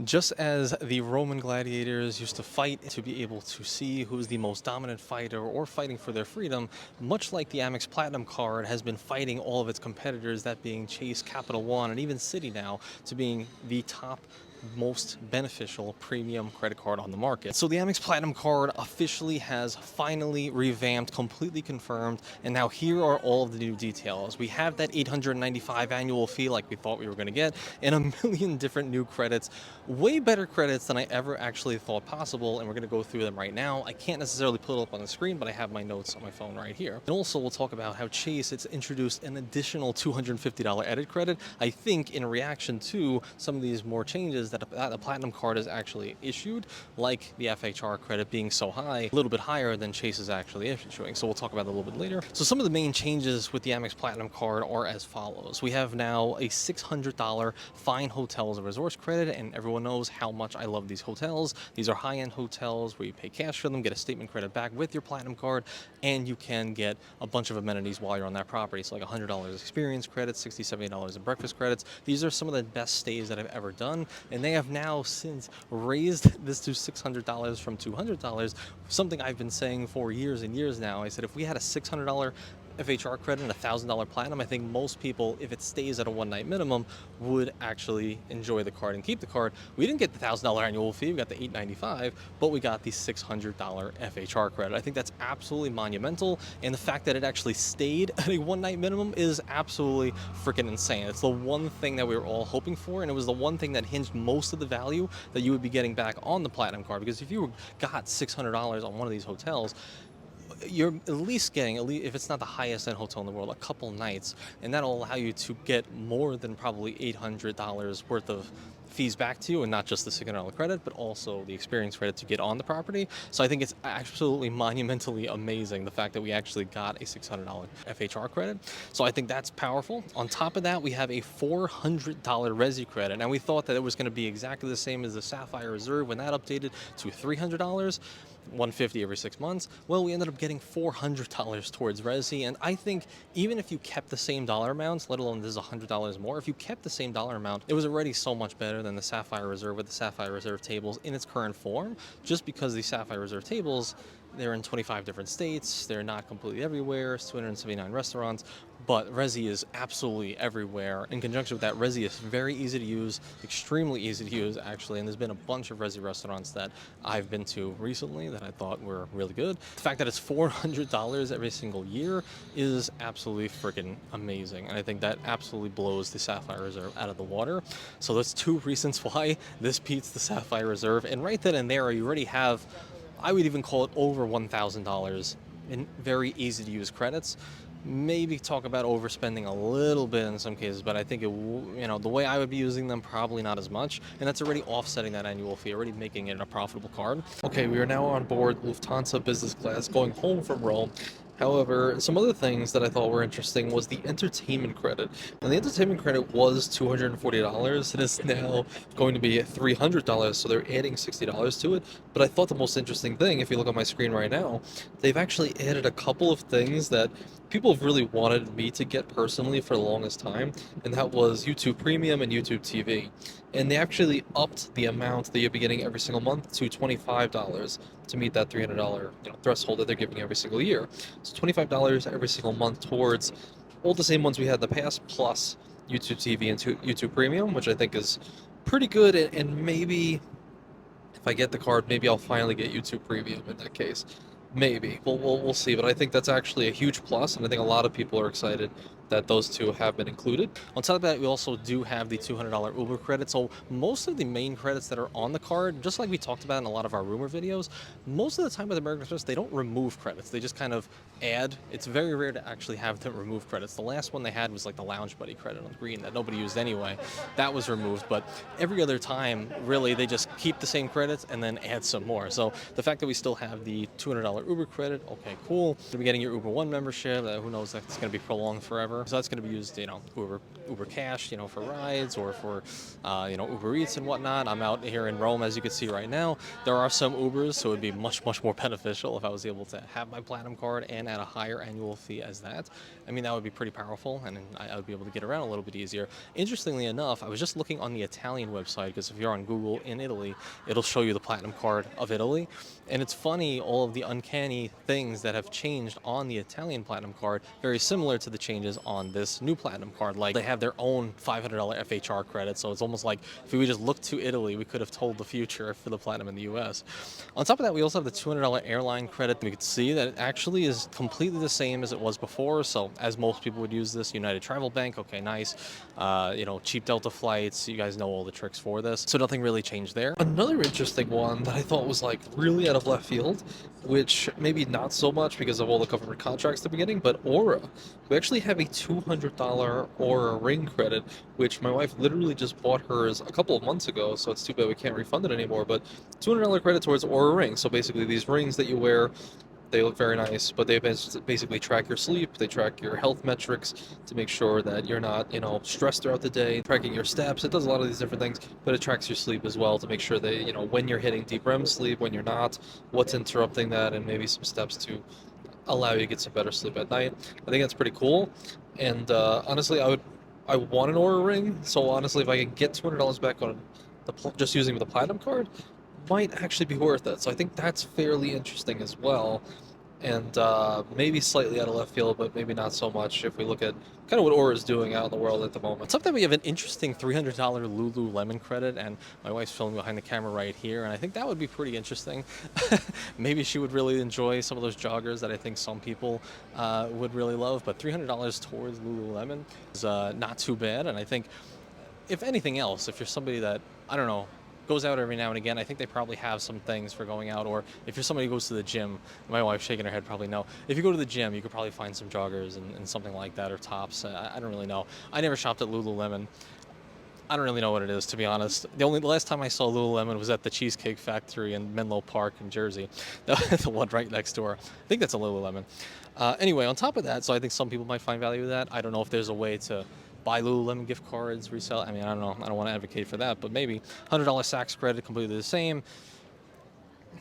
Just as the Roman gladiators used to fight to be able to see who's the most dominant fighter or fighting for their freedom, much like the Amex Platinum card has been fighting all of its competitors, that being Chase, Capital One, and even Citi now, to being the top most beneficial premium credit card on the market. So the Amex Platinum card officially has finally revamped, completely confirmed, and now here are all of the new details. We have that $895 annual fee like we thought we were going to get, and a million different new credits, way better credits than I ever actually thought possible, and we're going to go through them right now. I can't necessarily put it up on the screen, but I have my notes on my phone right here. And also we'll talk about how Chase, it's introduced an additional $250 edit credit, I think in reaction to some of these more changes that the Platinum card is actually issued, like the FHR credit being so high, a little bit higher than Chase is actually issuing. So we'll talk about that a little bit later. So some of the main changes with the Amex Platinum card are as follows. We have now a $600 fine hotels and resorts credit, and everyone knows how much I love these hotels. These are high-end hotels where you pay cash for them, get a statement credit back with your Platinum card, and you can get a bunch of amenities while you're on that property. So like $100 experience credits, $60, $70 in breakfast credits. These are some of the best stays that I've ever done, and they have now since raised this to $600 from $200, something I've been saying for years and years now. I said if we had a $600 FHR credit and $1,000 Platinum, I think most people, if it stays at a one-night minimum, would actually enjoy the card and keep the card. We didn't get the $1,000 annual fee, we got the $895, but we got the $600 FHR credit. I think that's absolutely monumental, and the fact that it actually stayed at a one-night minimum is absolutely freaking insane. It's the one thing that we were all hoping for, and it was the one thing that hinged most of the value that you would be getting back on the Platinum card, because if you got $600 on one of these hotels, you're at least getting, if it's not the highest end hotel in the world, a couple nights, and that'll allow you to get more than probably $800 worth of fees back to you, and not just the $600 credit, but also the experience credit to get on the property. So I think it's absolutely monumentally amazing, the fact that we actually got a $600 FHR credit. So I think that's powerful. On top of that, we have a $400 Resi credit. Now we thought that it was going to be exactly the same as the Sapphire Reserve when that updated to $300. $150 every 6 months. Well, we ended up getting $400 towards Resi, and I think even if you kept the same dollar amounts, let alone this is $100 more, if you kept the same dollar amount, it was already so much better than the Sapphire Reserve with the Sapphire Reserve tables in its current form, just because the Sapphire Reserve tables, they're in 25 different states, they're not completely everywhere, it's 279 restaurants, but Resi is absolutely everywhere. In conjunction with that, Resi is very easy to use, extremely easy to use actually, and there's been a bunch of Resi restaurants that I've been to recently that I thought were really good. The fact that it's $400 every single year is absolutely freaking amazing, and I think that absolutely blows the Sapphire Reserve out of the water. So that's two reasons why this beats the Sapphire Reserve, and right then and there you already have, I would even call it over $1,000 in very easy to use credits. Maybe talk about overspending a little bit in some cases, but I think the way I would be using them, probably not as much, and that's already offsetting that annual fee, already making it a profitable card. Okay, we are now on board Lufthansa business class going home from Rome. However, some other things that I thought were interesting was the entertainment credit. And the entertainment credit was $240. It is now going to be $300, so they're adding $60 to it. But I thought the most interesting thing, if you look on my screen right now, they've actually added a couple of things that people have really wanted me to get personally for the longest time, and that was YouTube Premium and YouTube TV. And they actually upped the amount that you'll be getting every single month to $25 to meet that $300 threshold that they're giving every single year. So $25 every single month towards all the same ones we had in the past, plus YouTube TV and YouTube Premium, which I think is pretty good. And maybe if I get the card, maybe I'll finally get YouTube Premium in that case. Maybe. We'll see. But I think that's actually a huge plus, and I think a lot of people are excited that those two have been included. On top of that, we also do have the $200 Uber credit. So most of the main credits that are on the card, just like we talked about in a lot of our rumor videos, most of the time with American Express, they don't remove credits. They just kind of add. It's very rare to actually have them remove credits. The last one they had was like the Lounge Buddy credit on green that nobody used anyway. That was removed, but every other time, really, they just keep the same credits and then add some more. So the fact that we still have the $200 Uber credit. Okay, cool. You'll be getting your Uber One membership. Who knows, that's going to be prolonged forever. So that's going to be used, Uber Cash, for rides or for, Uber Eats and whatnot. I'm out here in Rome, as you can see right now. There are some Ubers, so it'd be much, much more beneficial if I was able to have my Platinum card and at a higher annual fee as that. I mean, that would be pretty powerful, and I would be able to get around a little bit easier. Interestingly enough, I was just looking on the Italian website, because if you're on Google in Italy, it'll show you the Platinum card of Italy. And it's funny, all of the uncanny things that have changed on the Italian Platinum card, very similar to the changes on this new Platinum card. Like, they have their own $500 FHR credit, so it's almost like if we just looked to Italy, we could have told the future for the Platinum in the US. On top of that, we also have the $200 airline credit. We could see that it actually is completely the same as it was before. So as most people would use this, United Travel Bank, okay, nice. Cheap Delta flights, you guys know all the tricks for this. So nothing really changed there. Another interesting one that I thought was like really out of left field, which maybe not so much because of all the government contracts at the beginning, but Aura. We actually have a $200 Aura ring credit, which my wife literally just bought hers a couple of months ago, so it's too bad we can't refund it anymore, but $200 credit towards Aura rings. So basically these rings that you wear, they look very nice, but they basically track your sleep, they track your health metrics to make sure that you're not, stressed throughout the day, tracking your steps. It does a lot of these different things, but it tracks your sleep as well to make sure that, when you're hitting deep REM sleep, when you're not, what's interrupting that, and maybe some steps to allow you to get some better sleep at night. I think that's pretty cool. And honestly, I want an Aura ring, so honestly, if I can get $200 back on just using the Platinum card, might actually be worth it. So I think that's fairly interesting as well. And maybe slightly out of left field, but maybe not so much if we look at kind of what Aura is doing out in the world at the moment. On top of that, we have an interesting $300 Lululemon credit, and my wife's filming behind the camera right here, and I think that would be pretty interesting. Maybe she would really enjoy some of those joggers that I think some people would really love, but $300 towards Lululemon is not too bad, and I think, if anything else, if you're somebody that, I don't know, goes out every now and again, I think they probably have some things for going out. Or if you're somebody who goes to the gym, my wife's shaking her head, probably no. If you go to the gym, you could probably find some joggers and something like that, or tops. I don't really know. I never shopped at Lululemon. I don't really know what it is, to be honest. The last time I saw Lululemon was at the Cheesecake Factory in Menlo Park in Jersey. The one right next door. I think that's a Lululemon. Anyway, on top of that, so I think some people might find value in that. I don't know if there's a way to buy Lululemon gift cards, resell. I mean, I don't know. I don't want to advocate for that, but maybe $100 Saks credit, completely the same.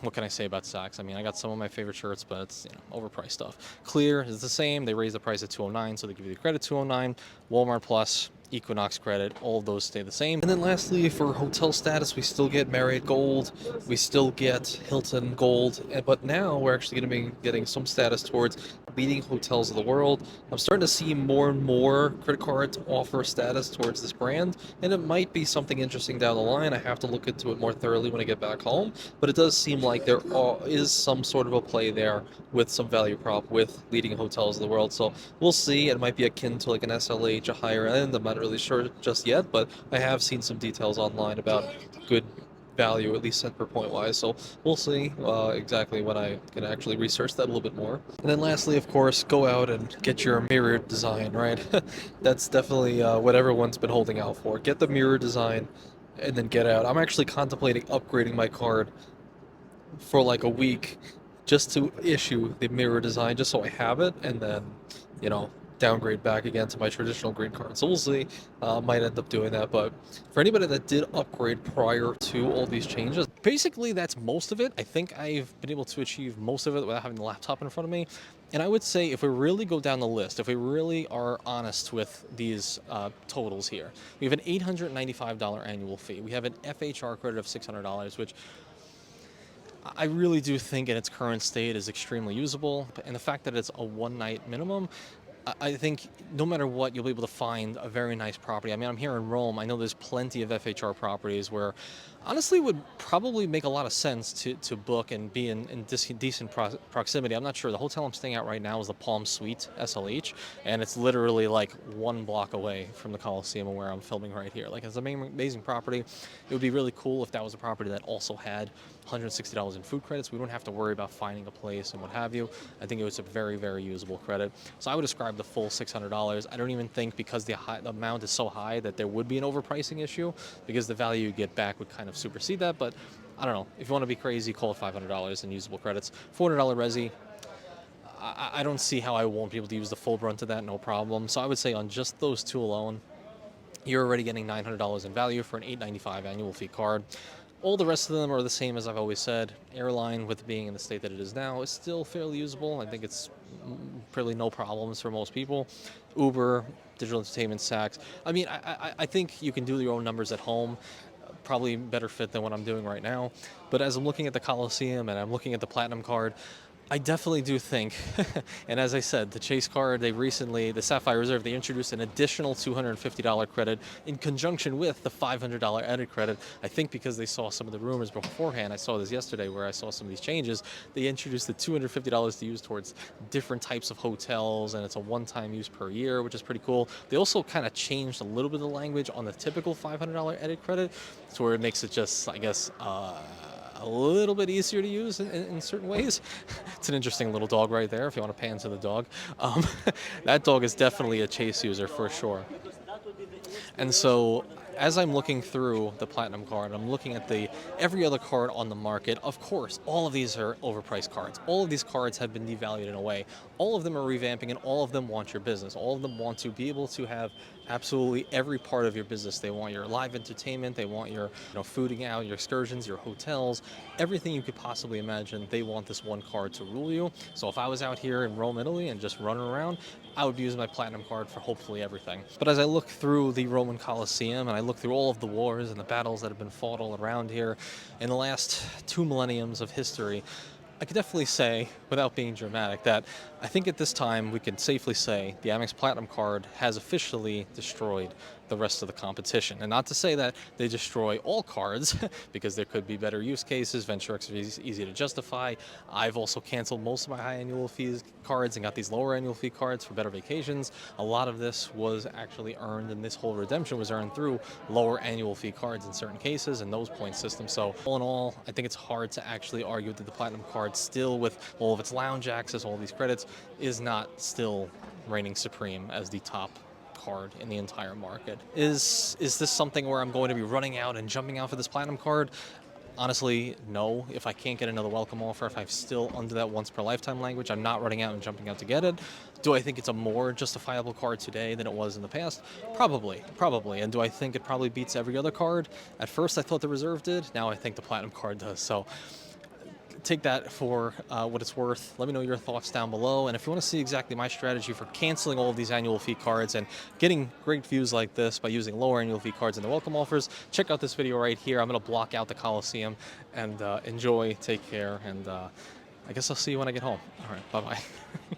What can I say about Saks? I mean, I got some of my favorite shirts, but it's overpriced stuff. Clear is the same. They raised the price at $209, so they give you the credit $209. Walmart Plus, Equinox credit, all of those stay the same. And then lastly, for hotel status, we still get Marriott Gold, we still get Hilton Gold, but now we're actually going to be getting some status towards leading hotels of the world. I'm starting to see more and more credit cards offer status towards this brand, and it might be something interesting down the line. I have to look into it more thoroughly when I get back home, but it does seem like there is some sort of a play there with some value prop with leading hotels of the world. So we'll see. It might be akin to like an SLH, a higher end. I'm not really sure just yet, but I have seen some details online about good value, at least cent per point wise. So we'll see exactly when I can actually research that a little bit more. And then lastly, of course, go out and get your mirror design, right? That's definitely what everyone's been holding out for. Get the mirror design and then get out. I'm actually contemplating upgrading my card for like a week just to issue the mirror design, just so I have it, and then, downgrade back again to my traditional green card. So we'll see. Might end up doing that. But for anybody that did upgrade prior to all these changes, basically that's most of it. I think I've been able to achieve most of it without having the laptop in front of me. And I would say, if we really go down the list, if we really are honest with these totals here, we have an $895 annual fee. We have an FHR credit of $600, which I really do think in its current state is extremely usable. And the fact that it's a one-night minimum, I think no matter what, you'll be able to find a very nice property. I mean, I'm here in Rome. I know there's plenty of FHR properties where honestly would probably make a lot of sense to book and be in decent proximity. I'm not sure. The hotel I'm staying at right now is the Palm Suite SLH, and it's literally like 1 block away from the Coliseum where I'm filming right here. Like, it's an amazing property. It would be really cool if that was a property that also had $160 in food credits. We don't have to worry about finding a place and what have you. I think it was a very, very usable credit. So I would ascribe the full $600. I don't even think, because the amount is so high, that there would be an overpricing issue, because the value you get back would kind of supersede that, but I don't know. If you want to be crazy, call it $500 in usable credits. $400 resi, I don't see how I won't be able to use the full brunt of that, no problem. So I would say on just those two alone, you're already getting $900 in value for an $895 annual fee card. All the rest of them are the same as I've always said. Airline, with being in the state that it is now, is still fairly usable. I think it's really no problems for most people. Uber, digital entertainment, Saks. I mean, I think you can do your own numbers at home. Probably better fit than what I'm doing right now. But as I'm looking at the Coliseum and I'm looking at the Platinum card, I definitely do think, and as I said, the Chase card, the Sapphire Reserve, they introduced an additional $250 credit in conjunction with the $500 added credit. I think because they saw some of the rumors beforehand. I saw this yesterday where I saw some of these changes. They introduced the $250 to use towards different types of hotels, and it's a one-time use per year, which is pretty cool. They also kind of changed a little bit of the language on the typical $500 added credit, to where it makes it just, I guess, a little bit easier to use in certain ways. It's an interesting little dog right there if you want to pan to the dog. Um, that dog is definitely a Chase user for sure. And so as I'm looking through the Platinum card, I'm looking at every other card on the market. Of course, all of these are overpriced cards. All of these cards have been devalued in a way. All of them are revamping, and all of them want your business. All of them want to be able to have absolutely every part of your business. They want your live entertainment. They want your fooding out, your excursions, your hotels, everything you could possibly imagine. They want this one card to rule you. So if I was out here in Rome, Italy, and just running around, I would be using my Platinum card for hopefully everything. But as I look through the Roman Colosseum and I look through all of the wars and the battles that have been fought all around here in the last 2 millenniums of history, I could definitely say, without being dramatic, that I think at this time we can safely say the Amex Platinum card has officially destroyed the rest of the competition. And not to say that they destroy all cards, because there could be better use cases. VentureX is easy to justify. I've also canceled most of my high annual fees cards and got these lower annual fee cards for better vacations. A lot of this was actually earned, and this whole redemption was earned through lower annual fee cards in certain cases and those point systems. So all in all, I think it's hard to actually argue that the Platinum card still, with all of its lounge access, all these credits, is not still reigning supreme as the top card in the entire market. Is this something where I'm going to be running out and jumping out for this Platinum card? Honestly, no. If I can't get another welcome offer, if I'm still under that once per lifetime language, I'm not running out and jumping out to get it. Do I think it's a more justifiable card today than it was in the past? Probably. And do I think it probably beats every other card? At first I thought the Reserve did. Now I think the Platinum card does. So take that for what it's worth. Let me know your thoughts down below. And if you want to see exactly my strategy for canceling all of these annual fee cards and getting great views like this by using lower annual fee cards and the welcome offers, check out this video right here. I'm going to block out the Coliseum, and enjoy, take care, and I guess I'll see you when I get home. All right, bye-bye.